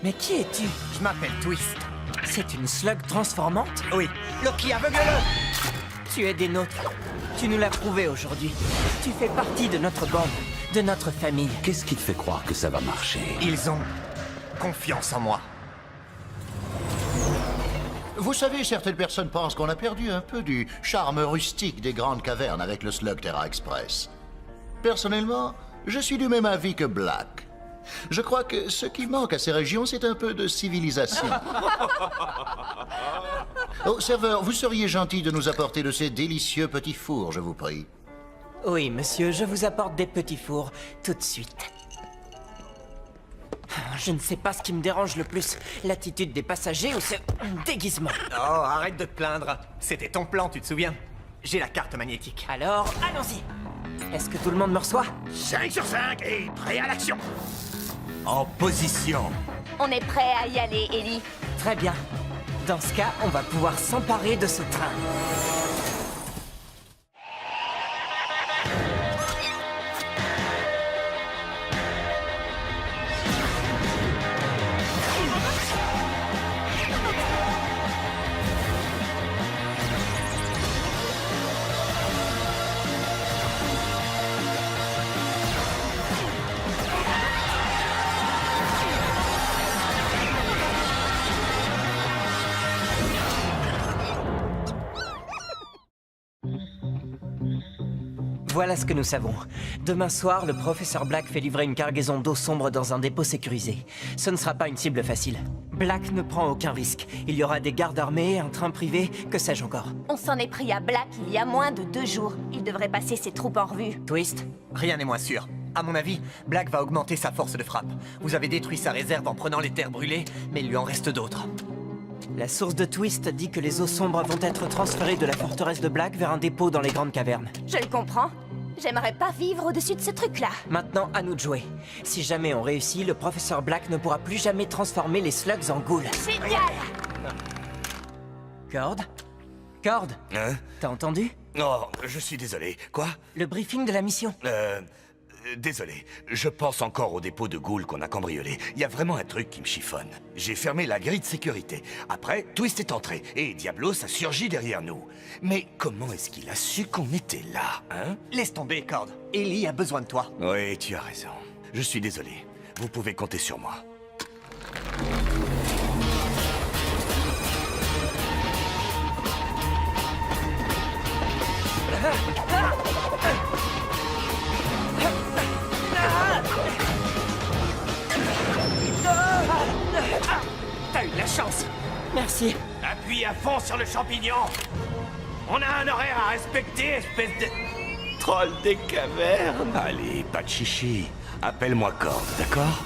Mais qui es-tu? Je m'appelle Twist. C'est une slug transformante? Oui. Loki, aveugle-le! Tu es des nôtres. Tu nous l'as prouvé aujourd'hui. Tu fais partie de notre bande, de notre famille. Qu'est-ce qui te fait croire que ça va marcher? Ils ont confiance en moi. Vous savez, certaines personnes pensent qu'on a perdu un peu du charme rustique des grandes cavernes avec le Slugterra Express. Personnellement, je suis du même avis que Black. Je crois que ce qui manque à ces régions, c'est un peu de civilisation. Oh, serveur, vous seriez gentil de nous apporter de ces délicieux petits fours, je vous prie. Oui, monsieur, je vous apporte des petits fours tout de suite. Je ne sais pas ce qui me dérange le plus, l'attitude des passagers ou ce déguisement. Oh, arrête de te plaindre. C'était ton plan, tu te souviens? J'ai la carte magnétique. Alors, allons-y. Est-ce que tout le monde me reçoit? 5 sur 5 et prêt à l'action. En position. On est prêt à y aller, Ellie. Très bien. Dans ce cas, on va pouvoir s'emparer de ce train. Voilà ce que nous savons. Demain soir, le professeur Black fait livrer une cargaison d'eau sombre dans un dépôt sécurisé. Ce ne sera pas une cible facile. Black ne prend aucun risque. Il y aura des gardes armés, un train privé, que sais-je encore. On s'en est pris à Black il y a moins de 2 jours. Il devrait passer ses troupes en revue. Twist? Rien n'est moins sûr. À mon avis, Black va augmenter sa force de frappe. Vous avez détruit sa réserve en prenant les terres brûlées, mais il lui en reste d'autres. La source de Twist dit que les eaux sombres vont être transférées de la forteresse de Black vers un dépôt dans les grandes cavernes. Je le comprends. J'aimerais pas vivre au-dessus de ce truc-là. Maintenant, à nous de jouer. Si jamais on réussit, le professeur Black ne pourra plus jamais transformer les slugs en ghouls. Génial! Cord? Cord? Hein? T'as entendu? Oh, je suis désolé. Quoi? Le briefing de la mission. Désolé. Je pense encore au dépôt de ghouls qu'on a cambriolé. Il y a vraiment un truc qui me chiffonne. J'ai fermé la grille de sécurité. Après, Twist est entré et Diablos a surgi derrière nous. Mais comment est-ce qu'il a su qu'on était là, hein? Laisse tomber, Cord. Ellie a besoin de toi. Oui, tu as raison. Je suis désolé. Vous pouvez compter sur moi. T'as eu de la chance. Merci. Appuie à fond sur le champignon. On a un horaire à respecter, espèce de... troll des cavernes. Allez, pas de chichi. Appelle-moi Cord, d'accord?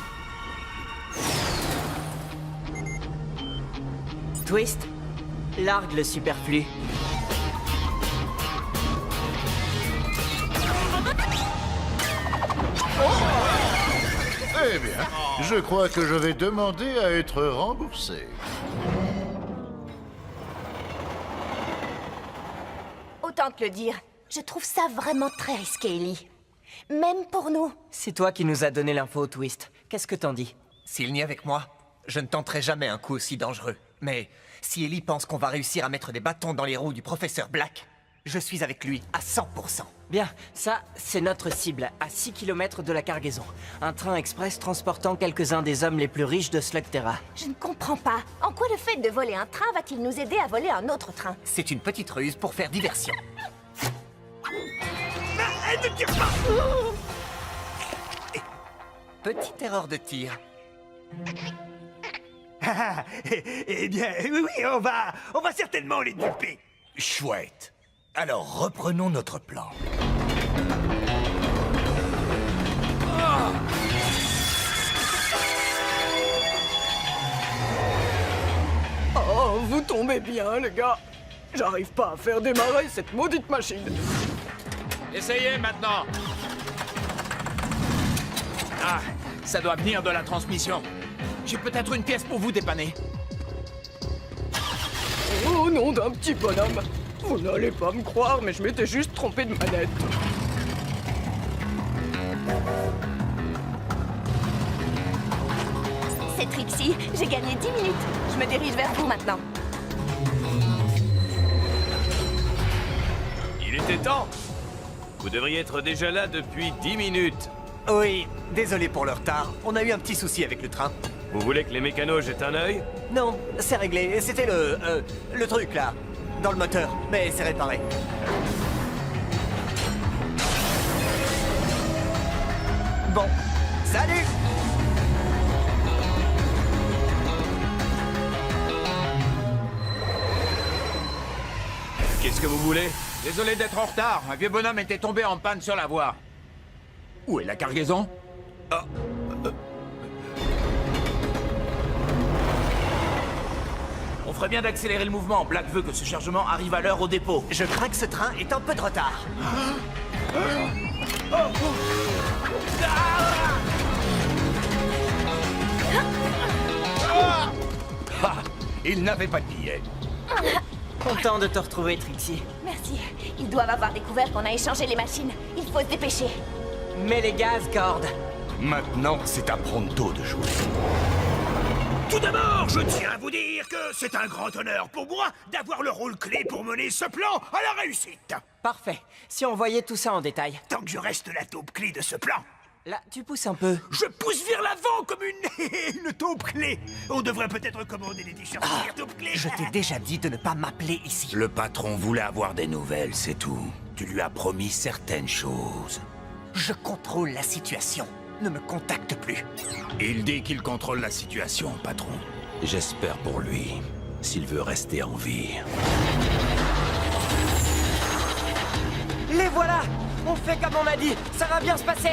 Twist, largue le superflu. Eh bien, je crois que je vais demander à être remboursé. Autant te le dire, je trouve ça vraiment très risqué, Ellie. Même pour nous. C'est toi qui nous as donné l'info, Twist. Qu'est-ce que t'en dis? S'il n'y est avec moi, je ne tenterai jamais un coup aussi dangereux. Mais si Ellie pense qu'on va réussir à mettre des bâtons dans les roues du professeur Black, je suis avec lui à 100%. Bien, ça, c'est notre cible, à 6 km de la cargaison. Un train express transportant quelques-uns des hommes les plus riches de Slugterra. Je ne comprends pas. En quoi le fait de voler un train va-t-il nous aider à voler un autre train? C'est une petite ruse pour faire diversion. Elle ne tire pas. Petite erreur de tir. Eh bien, oui, on va certainement les duper. Chouette. Alors, reprenons notre plan. Oh, vous tombez bien, les gars. J'arrive pas à faire démarrer cette maudite machine. Essayez maintenant. Ah, ça doit venir de la transmission. J'ai peut-être une pièce pour vous dépanner. Oh, nom d'un petit bonhomme. Vous n'allez pas me croire, mais je m'étais juste trompé de manette. C'est Trixie. J'ai gagné 10 minutes. Je me dirige vers vous maintenant. Il était temps. Vous devriez être déjà là depuis 10 minutes. Oui, désolé pour le retard. On a eu un petit souci avec le train. Vous voulez que les mécanos jettent un œil? Non, c'est réglé. C'était le truc, là. Dans le moteur. Mais c'est réparé. Bon. Salut! Qu'est-ce que vous voulez? Désolé d'être en retard, un vieux bonhomme était tombé en panne sur la voie. Où est la cargaison? On ferait bien d'accélérer le mouvement. Black veut que ce chargement arrive à l'heure au dépôt. Je crains que ce train est un peu de retard. Ah, il n'avait pas de billet. Content de te retrouver, Trixie. Merci. Ils doivent avoir découvert qu'on a échangé les machines. Il faut se dépêcher. Mets les gaz, Cord. Maintenant, c'est à Pronto de jouer. Tout d'abord, je tiens à vous dire que c'est un grand honneur pour moi d'avoir le rôle clé pour mener ce plan à la réussite. Parfait. Si on voyait tout ça en détail. Tant que je reste la taupe clé de ce plan, Là, tu pousses un peu. je pousse vers l'avant comme une taupe clé. On devrait peut-être commander des t-shirts taupe clé. Je t'ai déjà dit de ne pas m'appeler ici. Le patron voulait avoir des nouvelles, c'est tout. Tu lui as promis certaines choses. Je contrôle la situation. Ne me contacte plus. Il dit qu'il contrôle la situation, patron. J'espère pour lui, s'il veut rester en vie. Les voilà! On fait comme on a dit. Ça va bien se passer.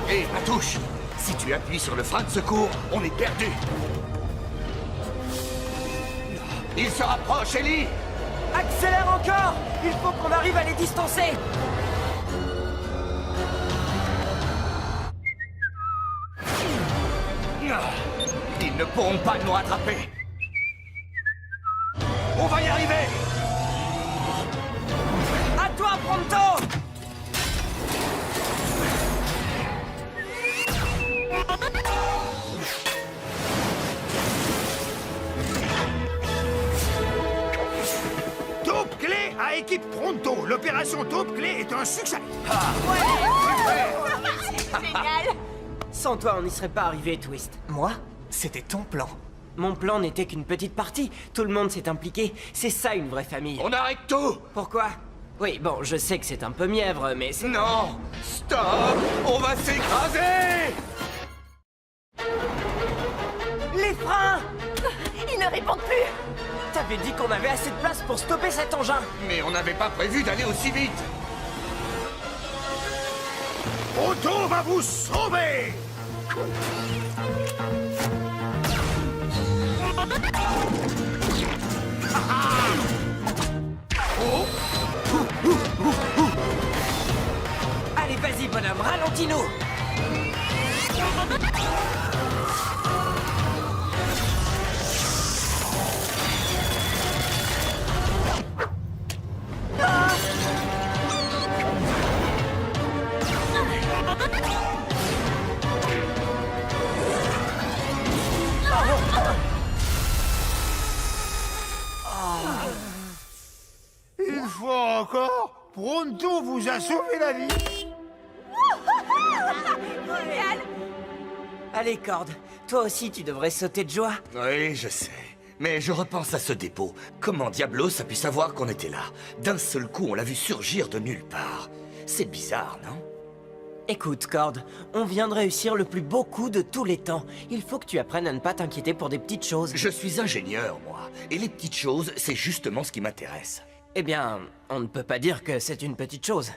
Hé, Patouche, si tu appuies sur le frein de secours, on est perdu. Il se rapproche, Ellie! Accélère encore! Il faut qu'on arrive à les distancer. Ils ne pourront pas nous rattraper. On va y arriver! À toi, Pronto! Taupe clé à équipe Pronto. L'opération taupe clé est un succès. Génial. Sans toi, on n'y serait pas arrivé, Twist. Moi, c'était ton plan. Mon plan n'était qu'une petite partie. Tout le monde s'est impliqué. C'est ça, une vraie famille. On arrête tout! Pourquoi? Oui, bon, je sais que c'est un peu mièvre, mais c'est... Non! Stop! On va s'écraser! Les freins! Ils ne répondent plus. T'avais dit qu'on avait assez de place pour stopper cet engin. Mais on n'avait pas prévu d'aller aussi vite! Pronto va vous sauver. Allez, vas-y, bonhomme, ralentis-nous. Une fois encore, Pronto vous a sauvé la vie. Génial. Allez, Cord, toi aussi, tu devrais sauter de joie. Oui, je sais. Mais je repense à ce dépôt. Comment Diablos a pu savoir qu'on était là? D'un seul coup, on l'a vu surgir de nulle part. C'est bizarre, non? Écoute, Cord, on vient de réussir le plus beau coup de tous les temps. Il faut que tu apprennes à ne pas t'inquiéter pour des petites choses. Je suis ingénieur, moi. Et les petites choses, c'est justement ce qui m'intéresse. Eh bien, on ne peut pas dire que c'est une petite chose.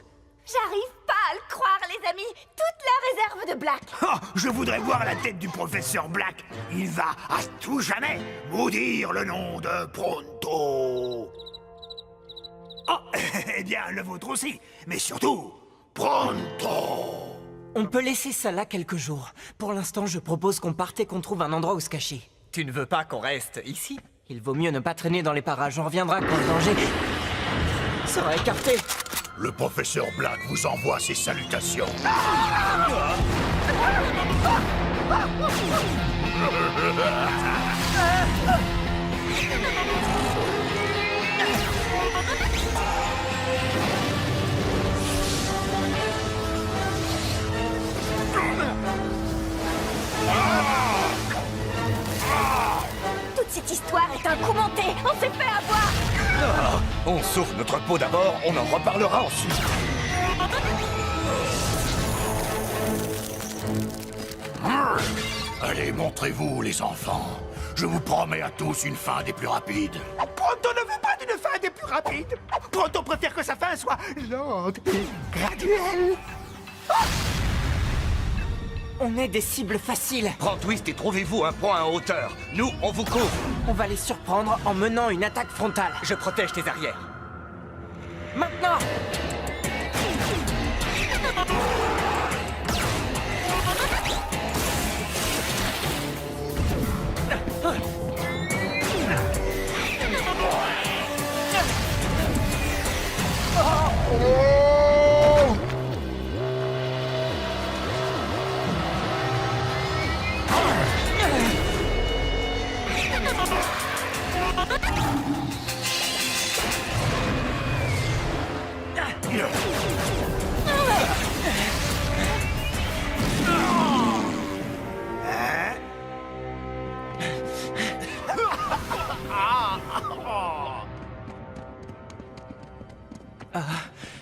J'arrive pas à le croire, les amis. Toute la réserve de Black. Oh, je voudrais voir la tête du professeur Black. Il va à tout jamais maudire le nom de Pronto. Oh, eh bien, le vôtre aussi. Mais surtout, Pronto. On peut laisser ça là quelques jours. Pour l'instant, je propose qu'on parte et qu'on trouve un endroit où se cacher. Tu ne veux pas qu'on reste ici? Il vaut mieux ne pas traîner dans les parages. On reviendra quand le danger sera écarté. Le professeur Black vous envoie ses salutations. Toute cette histoire est un coup monté. On s'est fait avoir. On sauve notre peau d'abord, on en reparlera ensuite. Allez, montrez-vous, les enfants. Je vous promets à tous une fin des plus rapides. Pronto ne veut pas d'une fin des plus rapides. Pronto préfère que sa fin soit lente et graduelle. On est des cibles faciles. Prends Twist et trouvez-vous un point en hauteur. Nous, on vous couvre. On va les surprendre en menant une attaque frontale. Je protège tes arrières. Maintenant!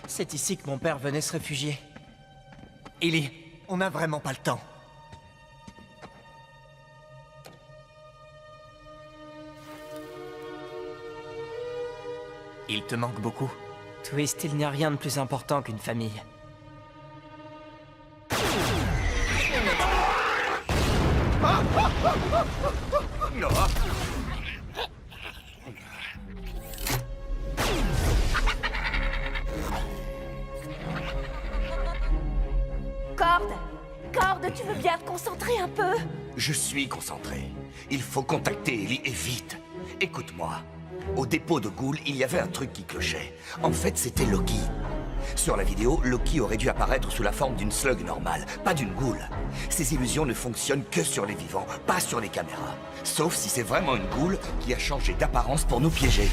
C'est ici que mon père venait se réfugier. Ellie, on n'a vraiment pas le temps. Il te manque beaucoup? Twist, il n'y a rien de plus important qu'une famille. Corde, tu veux bien te concentrer un peu? Je suis concentré. Il faut contacter Ellie et vite. Écoute-moi. Au dépôt de Ghoul, il y avait un truc qui clochait. En fait, c'était Loki. Sur la vidéo, Loki aurait dû apparaître sous la forme d'une slug normale, pas d'une Ghoul. Ces illusions ne fonctionnent que sur les vivants, pas sur les caméras. Sauf si c'est vraiment une Ghoul qui a changé d'apparence pour nous piéger.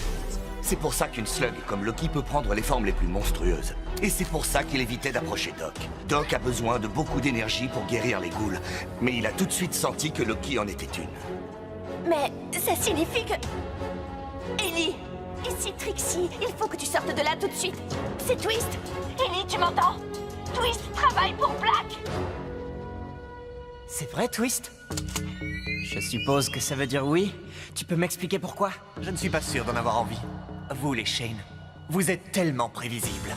C'est pour ça qu'une slug comme Loki peut prendre les formes les plus monstrueuses. Et c'est pour ça qu'il évitait d'approcher Doc. Doc a besoin de beaucoup d'énergie pour guérir les ghouls, mais il a tout de suite senti que Loki en était une. Mais ça signifie que... Ellie, ici Trixie, il faut que tu sortes de là tout de suite. C'est Twist. Ellie, tu m'entends? Twist travaille pour Black. C'est vrai, Twist? Je suppose que ça veut dire oui. Tu peux m'expliquer pourquoi? Je ne suis pas sûr d'en avoir envie. Vous, les Shane, vous êtes tellement prévisibles.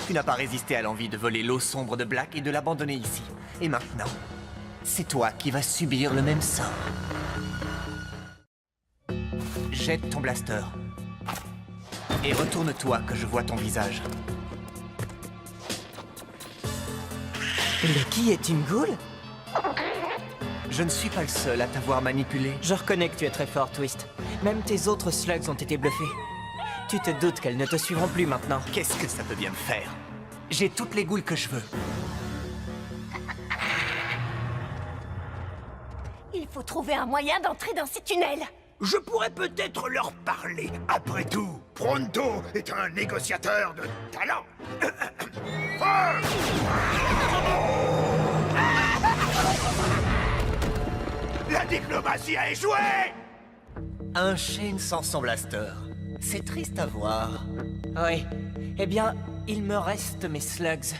Tu n'as pas résisté à l'envie de voler l'eau sombre de Black et de l'abandonner ici. Et maintenant, c'est toi qui vas subir le même sort. Jette ton blaster. Et retourne-toi que je vois ton visage. Loki est une ghoul? Je ne suis pas le seul à t'avoir manipulé. Je reconnais que tu es très fort, Twist. Même tes autres slugs ont été bluffés. Tu te doutes qu'elles ne te suivront plus maintenant. Qu'est-ce que ça peut bien me faire? J'ai toutes les ghouls que je veux. Il faut trouver un moyen d'entrer dans ces tunnels. Je pourrais peut-être leur parler. Après tout, Pronto est un négociateur de talent. La diplomatie a échoué! Un Shane sans son blaster. C'est triste à voir. Oui. Eh bien, il me reste mes slugs.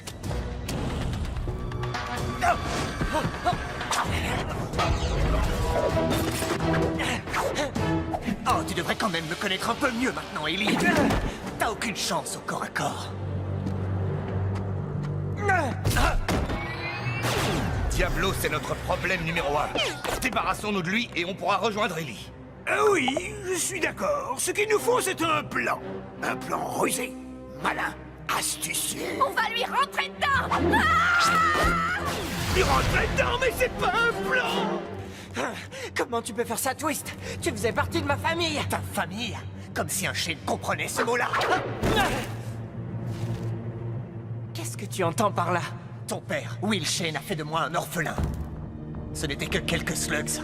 Oh, tu devrais quand même me connaître un peu mieux maintenant, Ellie. T'as aucune chance au corps à corps. Diablo, c'est notre problème numéro 1. Débarrassons-nous de lui et on pourra rejoindre Ellie. Oui, je suis d'accord. Ce qu'il nous faut, c'est un plan. Un plan rusé, malin, astucieux. On va lui rentrer dedans. Il rentrait dedans, mais c'est pas un plan! Comment tu peux faire ça, Twist? Tu faisais partie de ma famille! Ta famille? Comme si un Shane comprenait ce mot-là. Qu'est-ce que tu entends par là? Ton père, Will Shane, a fait de moi un orphelin. Ce n'était que quelques slugs.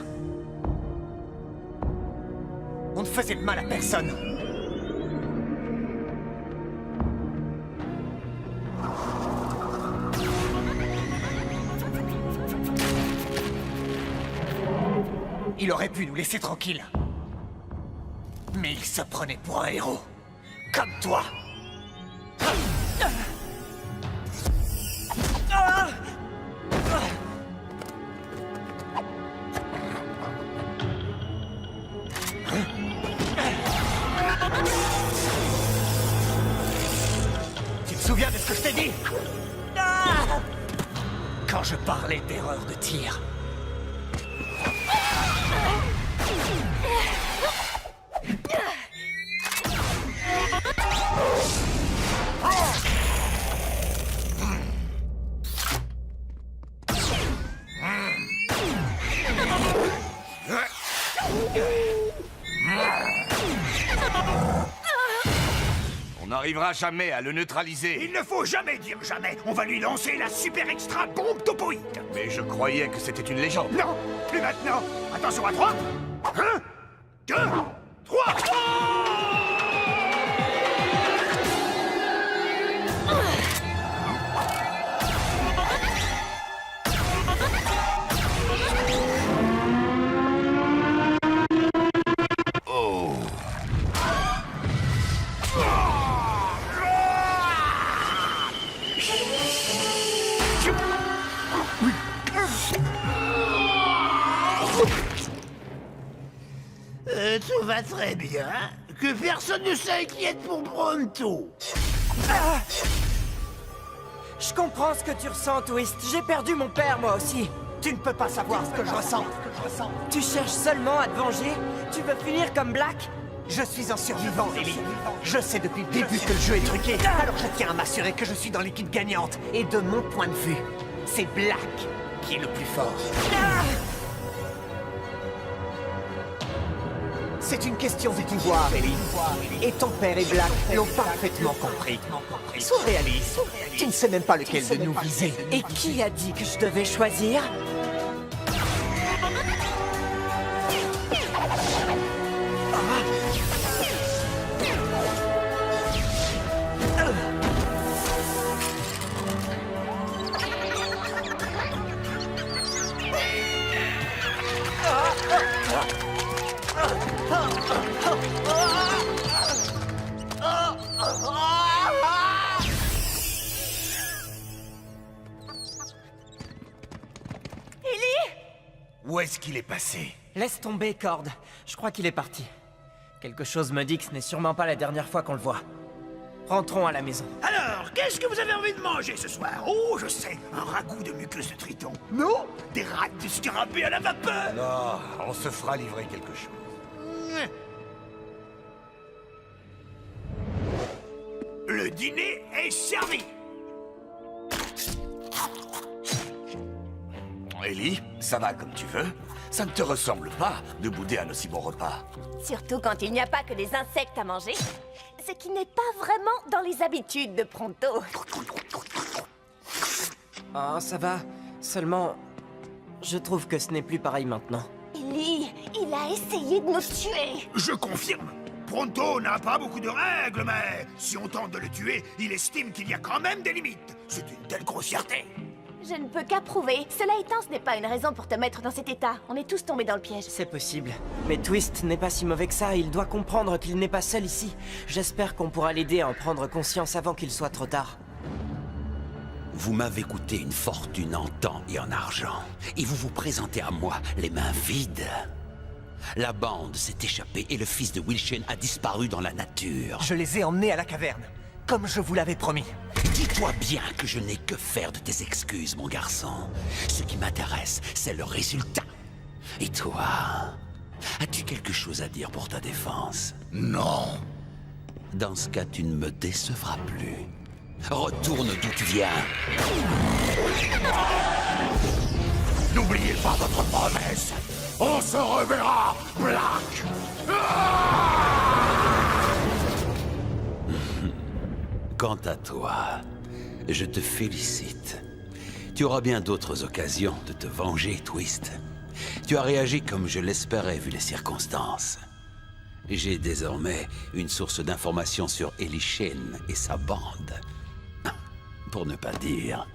On ne faisait de mal à personne. Il aurait pu nous laisser tranquilles. Mais il se prenait pour un héros. Comme toi. Tu te souviens de ce que je t'ai dit? Quand je parlais d'erreur de tir. On n'arrivera jamais à le neutraliser. Il ne faut jamais dire jamais. On va lui lancer la super extra bombe topoïde. Mais je croyais que c'était une légende. Non, plus maintenant. Attention à 3. 1, 2, 3. Tout va très bien. Que personne ne s'inquiète pour Pronto. Je comprends ce que tu ressens, Twist. J'ai perdu mon père, moi aussi. Tu ne peux pas savoir ce que je ressens. Tu cherches seulement à te venger? Tu veux finir comme Black? Je suis un survivant, Ellie. Je sais depuis le début que le jeu est truqué. Alors je tiens à m'assurer que je suis dans l'équipe gagnante. Et de mon point de vue, c'est Black qui est le plus fort. C'est une question de pouvoir, Ellie. Et ton père et Black l'ont parfaitement compris. Sois réaliste. Tu ne sais même pas lequel de nous viser. Et qui a dit que je devais choisir? Où est-ce qu'il est passé? Laisse tomber, Cord. Je crois qu'il est parti. Quelque chose me dit que ce n'est sûrement pas la dernière fois qu'on le voit. Rentrons à la maison. Alors, qu'est-ce que vous avez envie de manger ce soir? Oh, je sais, un ragoût de muqueuse de triton. Non? Des rats de scarabée à la vapeur. Non, on se fera livrer quelque chose. Le dîner est servi. Ellie, ça va comme tu veux. Ça ne te ressemble pas de bouder un aussi bon repas. Surtout quand il n'y a pas que des insectes à manger. Ce qui n'est pas vraiment dans les habitudes de Pronto. Oh, ça va. Seulement, je trouve que ce n'est plus pareil maintenant. Ellie, il a essayé de nous tuer. Je confirme. Pronto n'a pas beaucoup de règles, mais si on tente de le tuer, il estime qu'il y a quand même des limites. C'est une telle grossièreté. Je ne peux qu'approuver. Cela étant, ce n'est pas une raison pour te mettre dans cet état. On est tous tombés dans le piège. C'est possible. Mais Twist n'est pas si mauvais que ça. Il doit comprendre qu'il n'est pas seul ici. J'espère qu'on pourra l'aider à en prendre conscience avant qu'il soit trop tard. Vous m'avez coûté une fortune en temps et en argent. Et vous vous présentez à moi les mains vides. La bande s'est échappée et le fils de Will Shane a disparu dans la nature. Je les ai emmenés à la caverne, comme je vous l'avais promis. Dis-toi bien que je n'ai que faire de tes excuses, mon garçon. Ce qui m'intéresse, c'est le résultat. Et toi, as-tu quelque chose à dire pour ta défense? Non. Dans ce cas, tu ne me décevras plus. Retourne d'où tu viens. N'oubliez pas votre promesse. On se reverra, Black! Quant à toi, je te félicite. Tu auras bien d'autres occasions de te venger, Twist. Tu as réagi comme je l'espérais vu les circonstances. J'ai désormais une source d'informations sur Ellie Shane et sa bande. Pour ne pas dire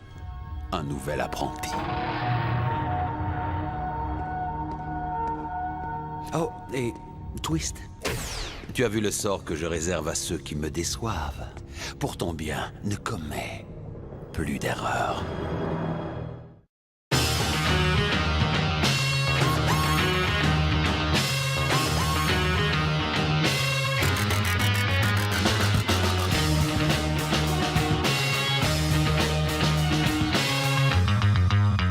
un nouvel apprenti. Oh, et Twist, tu as vu le sort que je réserve à ceux qui me déçoivent. Pour ton bien, ne commets plus d'erreurs.